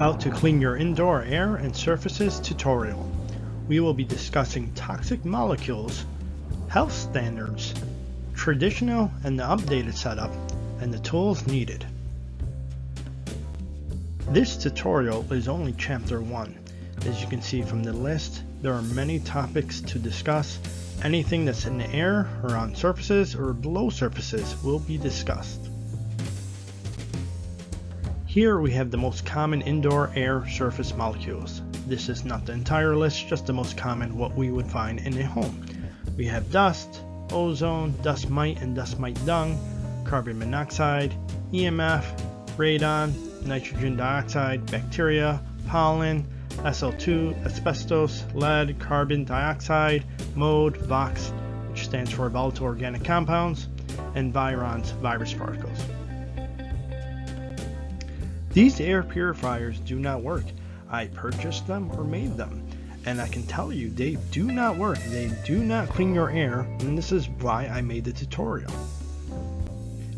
How to clean your indoor air and surfaces tutorial. We will be discussing toxic molecules, health standards, traditional and the updated setup, and the tools needed. This tutorial is only chapter 1. As you can see from the list, there are many topics to discuss. Anything that's in the air or on surfaces or below surfaces will be discussed. Here we have the most common indoor air surface molecules. This is not the entire list, just the most common, what we would find in a home. We have dust, ozone, dust mite and dust mite dung, carbon monoxide, EMF, radon, nitrogen dioxide, bacteria, pollen, SO2, asbestos, lead, carbon dioxide, mode, VOCs, which stands for volatile organic compounds, and virons, virus particles. These air purifiers do not work. I purchased them or made them, and I can tell you they do not work. They do not clean your air, and this is why I made the tutorial.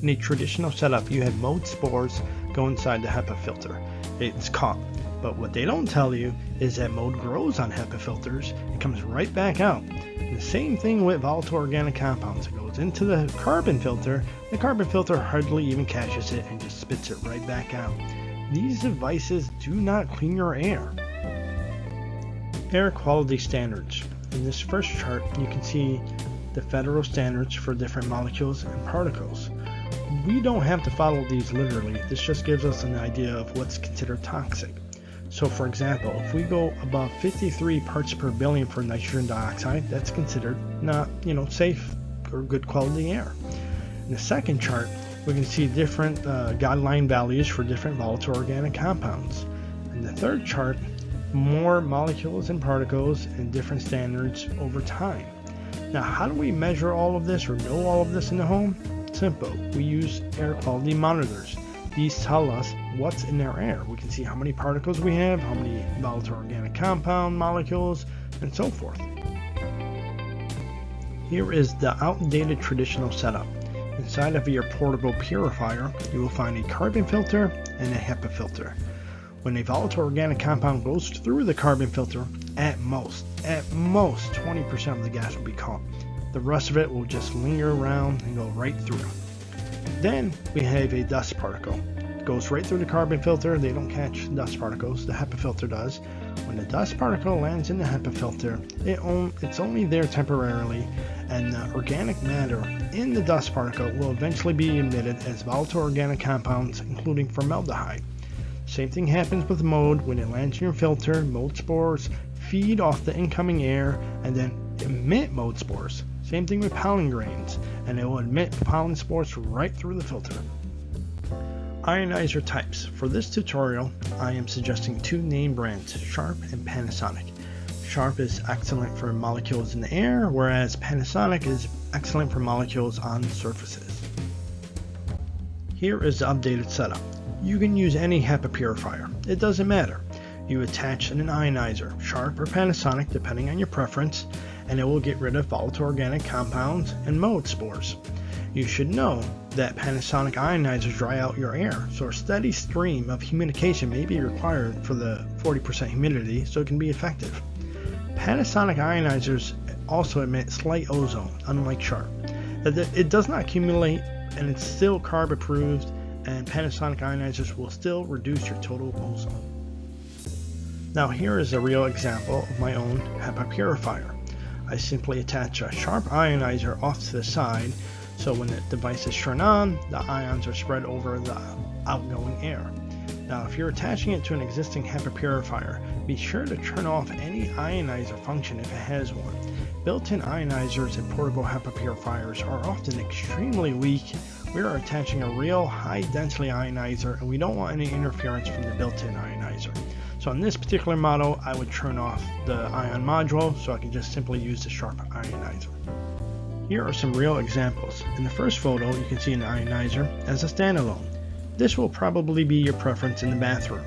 In a traditional setup, you have mold spores go inside the HEPA filter. It's caught, but what they don't tell you is that mold grows on HEPA filters. It comes right back out. And the same thing with volatile organic compounds. It goes into the carbon filter. The carbon filter hardly even catches it and just spits it right back out. These devices do not clean your air. Air quality standards. In this first chart, you can see the federal standards for different molecules and particles. We don't have to follow these literally. This just gives us an idea of what's considered toxic. So for example, if we go above 53 parts per billion for nitrogen dioxide, that's considered not, safe or good quality air. In the second chart, we can see different guideline values for different volatile organic compounds. In the third chart, more molecules and particles and different standards over time. Now, how do we measure all of this or know all of this in the home? Simple. We use air quality monitors. These tell us what's in our air. We can see how many particles we have, how many volatile organic compound molecules, and so forth. Here is the outdated traditional setup. Inside of your portable purifier, you will find a carbon filter and a HEPA filter. When a volatile organic compound goes through the carbon filter, at most 20% of the gas will be caught. The rest of it will just linger around and go right through. Then we have a dust particle. It goes right through the carbon filter. They don't catch dust particles. The HEPA filter does. When the dust particle lands in the HEPA filter, it's only there temporarily, and the organic matter in the dust particle will eventually be emitted as volatile organic compounds, including formaldehyde. Same thing happens with mold. When it lands in your filter, mold spores feed off the incoming air and then emit mold spores. Same thing with pollen grains, and it will emit pollen spores right through the filter. Ionizer types. For this tutorial, I am suggesting 2 name brands, Sharp and Panasonic. Sharp is excellent for molecules in the air, whereas Panasonic is excellent for molecules on surfaces. Here is the updated setup. You can use any HEPA purifier. It doesn't matter. You attach an ionizer, Sharp or Panasonic, depending on your preference, and it will get rid of volatile organic compounds and mold spores. You should know that Panasonic ionizers dry out your air, so a steady stream of humidification may be required for the 40% humidity so it can be effective. Panasonic ionizers also emit slight ozone, unlike Sharp. It does not accumulate, and it's still CARB approved, and Panasonic ionizers will still reduce your total ozone. Now here is a real example of my own HEPA purifier. I simply attach a Sharp ionizer off to the side, so when the device is turned on, the ions are spread over the outgoing air. Now if you're attaching it to an existing HEPA purifier, be sure to turn off any ionizer function if it has one. Built-in ionizers and portable HEPA purifiers are often extremely weak. We are attaching a real high-density ionizer, and we don't want any interference from the built-in ionizer. So on this particular model, I would turn off the ion module so I can just simply use the Sharp ionizer. Here are some real examples. In the first photo, you can see an ionizer as a standalone. This will probably be your preference in the bathroom.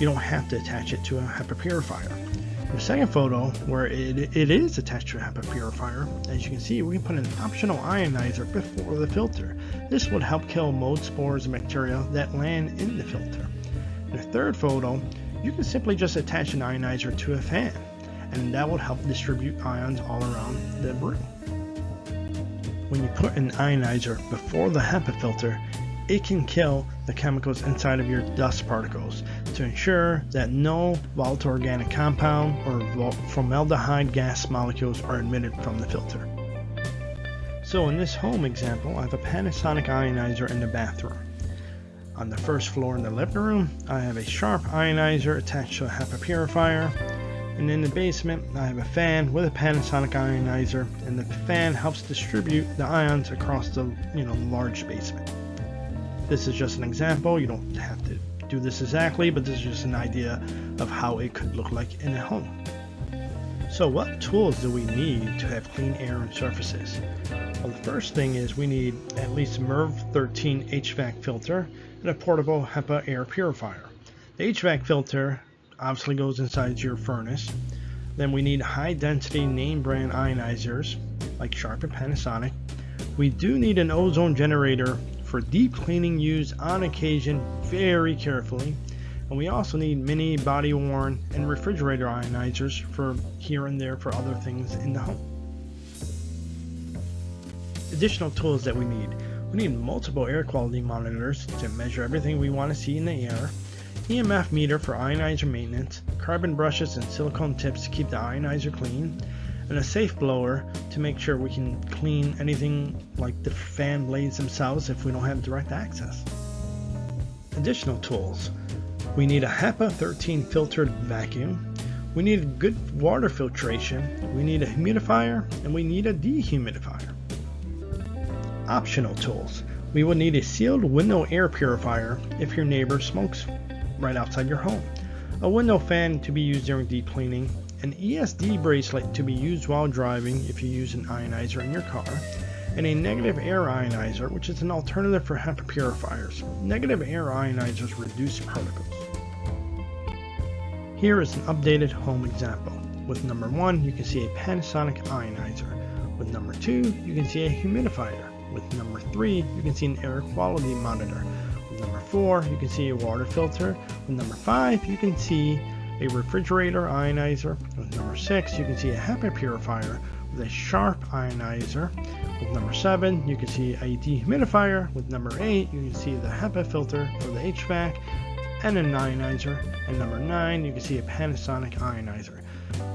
You don't have to attach it to a HEPA purifier. In the second photo, where it is attached to a HEPA purifier, as you can see, we can put an optional ionizer before the filter. This would help kill mold spores and bacteria that land in the filter. In the third photo, you can simply just attach an ionizer to a fan, and that will help distribute ions all around the room. When you put an ionizer before the HEPA filter, it can kill the chemicals inside of your dust particles to ensure that no volatile organic compound or formaldehyde gas molecules are emitted from the filter. So in this home example, I have a Panasonic ionizer in the bathroom. On the first floor in the living room, I have a Sharp ionizer attached to a HEPA purifier. And in the basement, I have a fan with a Panasonic ionizer, and the fan helps distribute the ions across the large basement. This is just an example. You don't have to do this exactly, but this is just an idea of how it could look like in a home. So what tools do we need to have clean air and surfaces? Well, the first thing is we need at least MERV 13 HVAC filter and a portable HEPA air purifier. The HVAC filter obviously goes inside your furnace. Then we need high density name brand ionizers like Sharp and Panasonic. We do need an ozone generator for deep cleaning used on occasion very carefully. And we also need mini, body worn, and refrigerator ionizers for here and there for other things in the home. Additional tools that we need multiple air quality monitors to measure everything we want to see in the air, EMF meter for ionizer maintenance, carbon brushes and silicone tips to keep the ionizer clean, and a safe blower to make sure we can clean anything like the fan blades themselves if we don't have direct access. Additional tools. We need a HEPA 13 filtered vacuum, we need good water filtration, we need a humidifier, and we need a dehumidifier. Optional tools. We will need a sealed window air purifier if your neighbor smokes right outside your home, a window fan to be used during deep cleaning, an ESD bracelet to be used while driving if you use an ionizer in your car, and a negative air ionizer, which is an alternative for HEPA purifiers. Negative air ionizers reduce particles. Here is an updated home example. With number 1, you can see a Panasonic ionizer. With number 2, you can see a humidifier. With number 3, you can see an air quality monitor. With number 4, you can see a water filter. With number 5, you can see a refrigerator ionizer. With number 6, you can see a HEPA purifier with a Sharp ionizer. With number 7, you can see a dehumidifier. With number 8, you can see the HEPA filter for the HVAC and an ionizer. And number 9, you can see a Panasonic ionizer.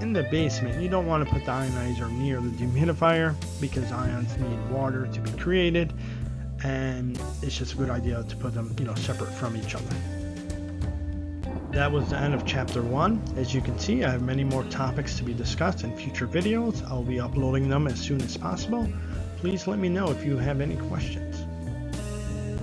In the basement, you don't want to put the ionizer near the dehumidifier because ions need water to be created, and it's just a good idea to put them separate from each other. That was the end of chapter 1. As you can see, I have many more topics to be discussed in future videos. I'll be uploading them as soon as possible. Please let me know if you have any questions.